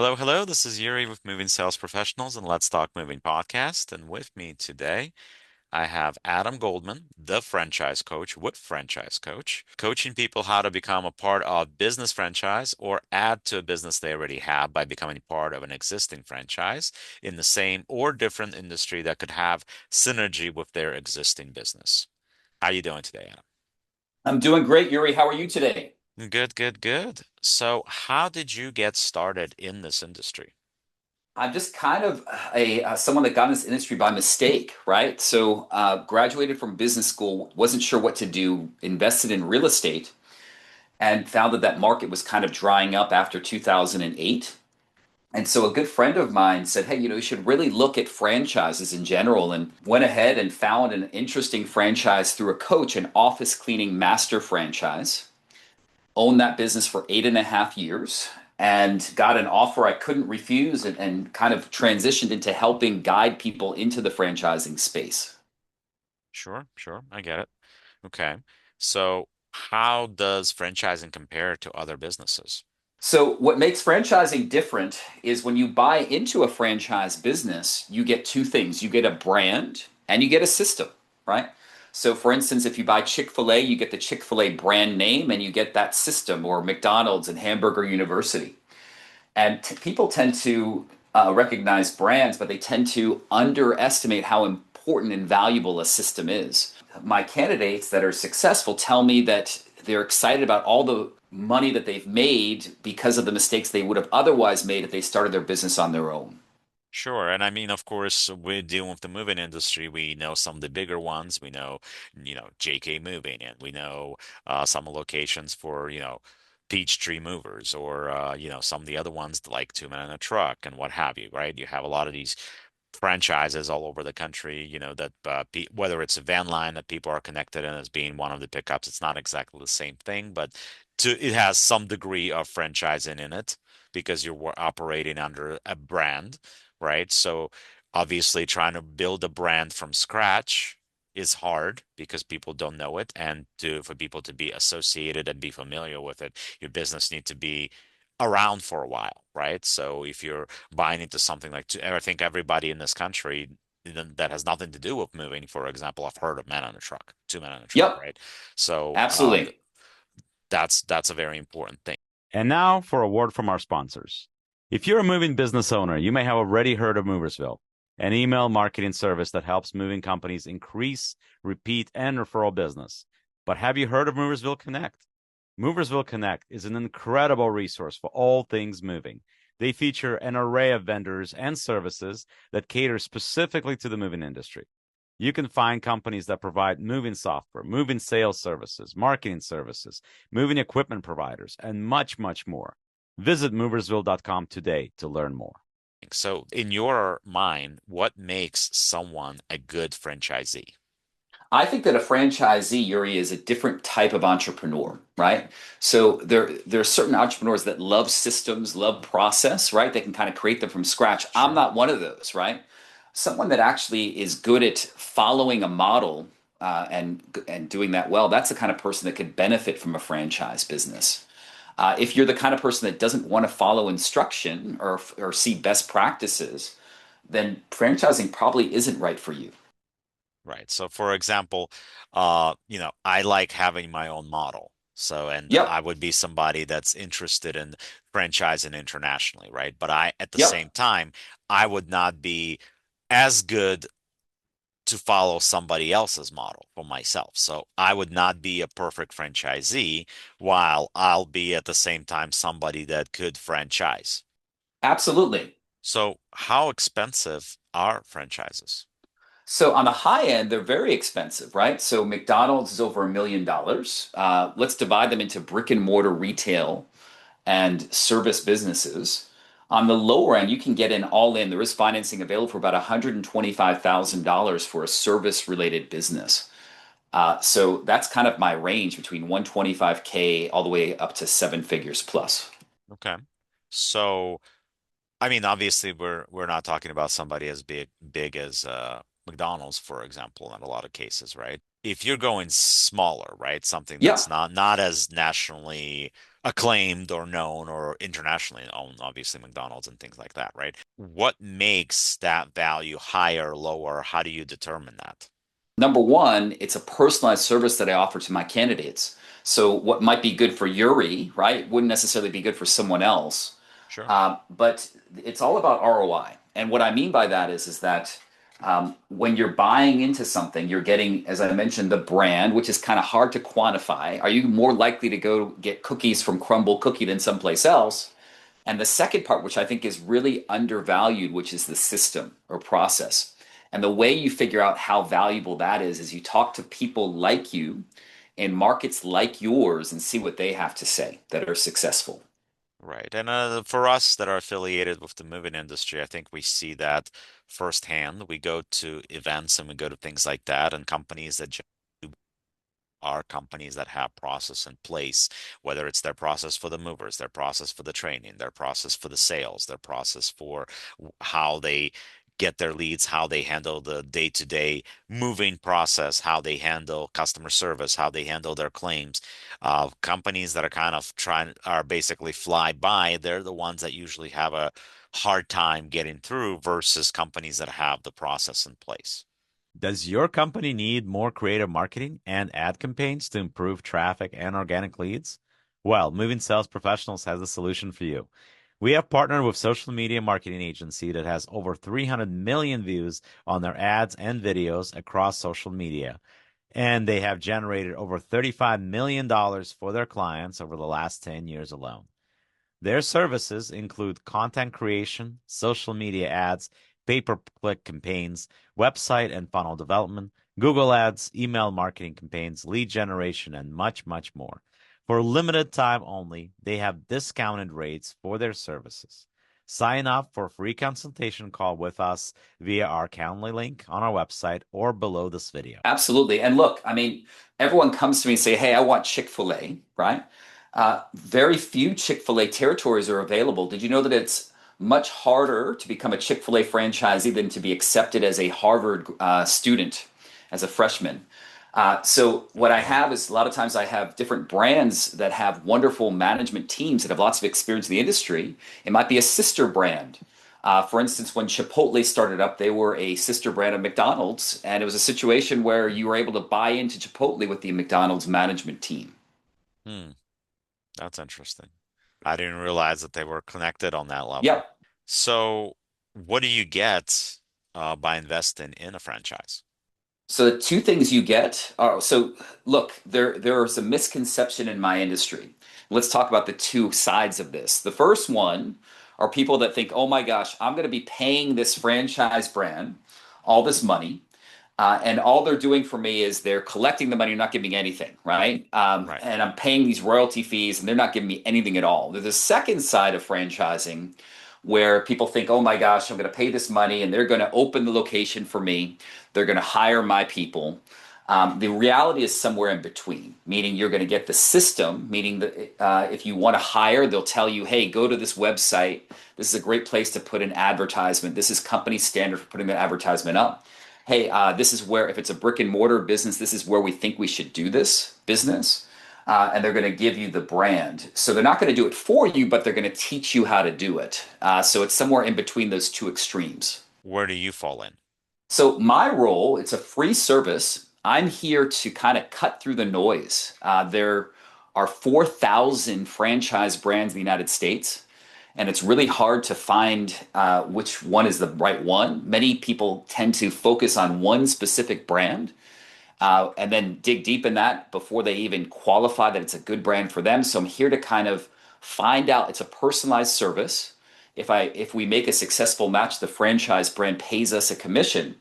Hello, hello. This is Yuri with Moving Sales Professionals and Let's Talk Moving podcast. And with me today, I have Adam Goldman, the franchise coach with Franchise Coach, coaching people how to become a part of business franchise or add to a business they already have by becoming part of an existing franchise in the same or different industry that could have synergy with their existing business. How you doing today, Adam? I'm doing great, Yuri. How are you today? Good, good, good. So, how did you get started in this industry? I'm just kind of a someone that got in this industry by mistake, right? So, graduated from business school, wasn't sure what to do, invested in real estate, and found that that market was kind of drying up after 2008. And so, a good friend of mine said, "Hey, you should really look at franchises in general." And went ahead and found an interesting franchise through a coach, an office cleaning master franchise. Owned that business for 8.5 years and got an offer I couldn't refuse and kind of transitioned into helping guide people into the franchising space. Sure, sure. I get it. Okay. So, how does franchising compare to other businesses? So, what makes franchising different is when you buy into a franchise business, you get two things: you get a brand and you get a system, right? So, for instance, if you buy Chick-fil-A, you get the Chick-fil-A brand name and you get that system, or McDonald's and Hamburger University. And people tend to recognize brands, but they tend to underestimate how important and valuable a system is. My candidates that are successful tell me that they're excited about all the money that they've made because of the mistakes they would have otherwise made if they started their business on their own. Sure. And I mean, of course, we're dealing with the moving industry. We know some of the bigger ones. We know, JK Moving, and we know some locations for, Peachtree Movers or, some of the other ones like Two Men in a Truck and what have you, right? You have a lot of these franchises all over the country, that pe whether it's a van line that people are connected in as being one of the pickups, it's not exactly the same thing, but it has some degree of franchising in it because you're operating under a brand, right? So obviously trying to build a brand from scratch is hard because people don't know it, and for people to be associated and be familiar with it, your business need to be around for a while, right? So if you're buying into something like, I think everybody in this country that has nothing to do with moving, for example, I've heard of men on a truck, two men on a truck, Yep, right? So absolutely. that's a very important thing. And now for a word from our sponsors. If you're a moving business owner, you may have already heard of Moversville, an email marketing service that helps moving companies increase, repeat, and referral business. But have you heard of Moversville Connect? Moversville Connect is an incredible resource for all things moving. They feature an array of vendors and services that cater specifically to the moving industry. You can find companies that provide moving software, moving sales services, marketing services, moving equipment providers, and much, much more. Visit moversville.com today to learn more. So, in your mind, what makes someone a good franchisee? I think that a franchisee, Yuri, is a different type of entrepreneur, right? So there are certain entrepreneurs that love systems, love process, right? They can kind of create them from scratch. I'm Sure. not one of those, right? Someone that actually is good at following a model and doing that well, that's the kind of person that could benefit from a franchise business. If you're the kind of person that doesn't want to follow instruction or see best practices, then franchising probably isn't right for you. Right. So, for example, I like having my own model. So, and I Yep, would be somebody that's interested in franchising internationally, right? But at the yep. same time, I would not be as good to follow somebody else's model for myself. So, I would not be a perfect franchisee while I'll be at the same time somebody that could franchise. Absolutely. So, how expensive are franchises? So on the high end, they're very expensive, right? So McDonald's is over $1 million. Let's divide them into brick and mortar retail and service businesses. On the lower end, you can get in all in. There is financing available for about $125,000 for a service related business. So that's kind of my range between 125K all the way up to seven figures plus. Okay. So, I mean, obviously, we're not talking about somebody as big as McDonald's, for example, in a lot of cases, right? If you're going smaller, right, something that's Yep. not as nationally, acclaimed or known or internationally owned, obviously McDonald's and things like that, right? What makes that value higher, lower? How do you determine that? Number one, it's a personalized service that I offer to my candidates. So what might be good for Yuri, right, wouldn't necessarily be good for someone else. Sure. But it's all about ROI. And what I mean by that is that when you're buying into something, you're getting, as I mentioned, the brand, which is kind of hard to quantify. Are you more likely to go get cookies from Crumble Cookie than someplace else? And the second part, which I think is really undervalued, which is the system or process. And the way you figure out how valuable that is you talk to people like you in markets like yours and see what they have to say that are successful. Right. And for us that are affiliated with the moving industry, I think we see that firsthand. We go to events and we go to things like that, and companies that are companies that have process in place, whether it's their process for the movers, their process for the training, their process for the sales, their process for how they get their leads, how they handle the day-to-day moving process, how they handle customer service, how they handle their claims. Companies that are kind of trying are basically fly by, they're the ones that usually have a hard time getting through versus companies that have the process in place. Does your company need more creative marketing and ad campaigns to improve traffic and organic leads? Well, Moving Sales Professionals has a solution for you. We have partnered with social media marketing agency that has over 300 million views on their ads and videos across social media, and they have generated over $35 million for their clients over the last 10 years alone. Their services include content creation, social media ads, pay-per-click campaigns, website and funnel development, Google Ads, email marketing campaigns, lead generation, and much, much more. For limited time only, they have discounted rates for their services. Sign up for a free consultation call with us via our Calendly link on our website or below this video. Absolutely. And look, I mean, everyone comes to me and say, "Hey, I want Chick-fil-A," right? Very few Chick-fil-A territories are available. Did you know that it's much harder to become a Chick-fil-A franchisee than to be accepted as a Harvard student as a freshman? So what I Sure. have is a lot of times I have different brands that have wonderful management teams that have lots of experience in the industry. It might be a sister brand. For instance, when Chipotle started up, they were a sister brand of McDonald's, and it was a situation where you were able to buy into Chipotle with the McDonald's management team. Hmm. That's interesting. I didn't realize that they were connected on that level. Yep. So, what do you get by investing in a franchise? So the two things you get are so look, there is a misconception in my industry. Let's talk about the two sides of this. The first one are people that think, oh my gosh, I'm going to be paying this franchise brand all this money. And all they're doing for me is they're collecting the money, not giving me anything, right? Right. And I'm paying these royalty fees, and they're not giving me anything at all. There's a second side of franchising where people think, oh my gosh, I'm going to pay this money, and they're going to open the location for me. They're going to hire my people. The reality is somewhere in between, meaning you're going to get the system, meaning that if you want to hire, they'll tell you, hey, go to this website. This is a great place to put an advertisement. This is company standard for putting the advertisement up. Hey, this is where, if it's a brick and mortar business, this is where we think we should do this business. And they're going to give you the brand. So they're not going to do it for you, but they're going to teach you how to do it. So it's somewhere in between those two extremes. Where do you fall in? So my role, it's a free service. I'm here to kind of cut through the noise. There are 4,000 franchise brands in the United States, and it's really hard to find which one is the right one. Many people tend to focus on one specific brand and then dig deep in that before they even qualify that it's a good brand for them. So I'm here to kind of find out. It's a personalized service. If we make a successful match, the franchise brand pays us a commission.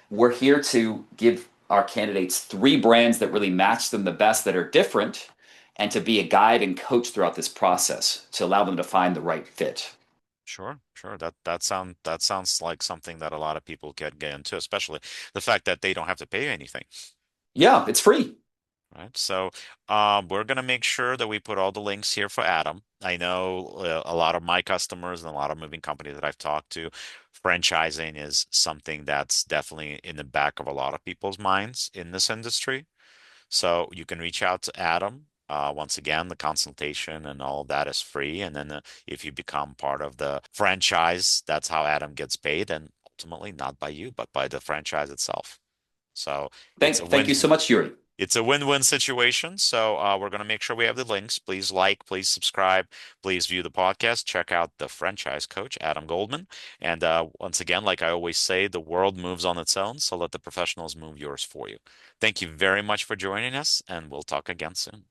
We're here to give our candidates three brands that really match them the best, that are different, and to be a guide and coach throughout this process to allow them to find the right fit. Sure, sure. That sounds like something that a lot of people get into, especially the fact that they don't have to pay anything, Yeah, it's free. right? So, we're gonna make sure that we put all the links here for Adam. I know a lot of my customers and a lot of moving companies that I've talked to, franchising is something that's definitely in the back of a lot of people's minds in this industry. So you can reach out to Adam. Once again, the consultation and all of that is free. And then if you become part of the franchise, that's how Adam gets paid, and ultimately not by you, but by the franchise itself. So it's a Thank you so much, Yuri. it's a win-win situation. So we're going to make sure we have the links. Please like, please subscribe, please view the podcast. Check out the franchise coach, Adam Goldman. And once again, like I always say, the world moves on its own, so let the professionals move yours for you. Thank you very much for joining us, and we'll talk again soon.